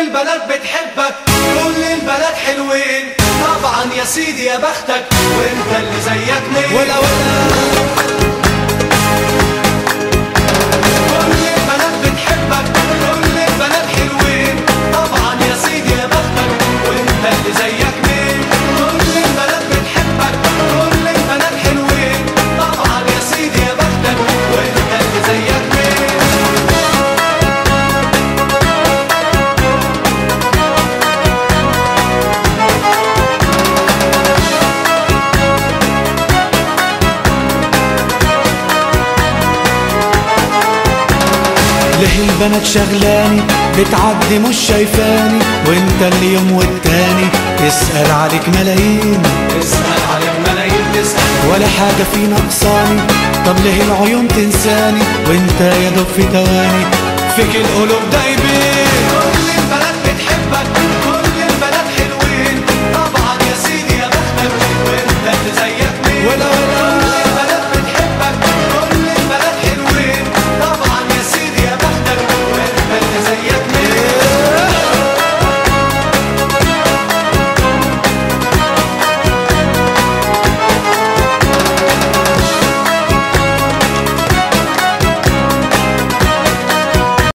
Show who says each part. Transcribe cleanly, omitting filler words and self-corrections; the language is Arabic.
Speaker 1: البنات بتحبك، كل البنات حلوين طبعا يا سيدي يا بختك، وانت اللي زيك مين؟ ولا كل البنات بتحبك، كل البنات حلوين طبعا يا سيدي يا بختك، وانت اللي زيك مين؟ كل البنات بتحبك، كل البنات حلوين طبعا يا سيدي يا بختك، وانت اللي زيك مين؟
Speaker 2: ليه البنات شغلاني بتعدي مش شايفاني، وانت اللي يوم والتاني تسأل عليك ملايين،
Speaker 1: تسأل عليك ملايين، تسأل
Speaker 2: ولا حاجة في نقصاني. طب ليه العيون تنساني وانت يا دوب في تواني،
Speaker 1: فيك القلوب دايبين.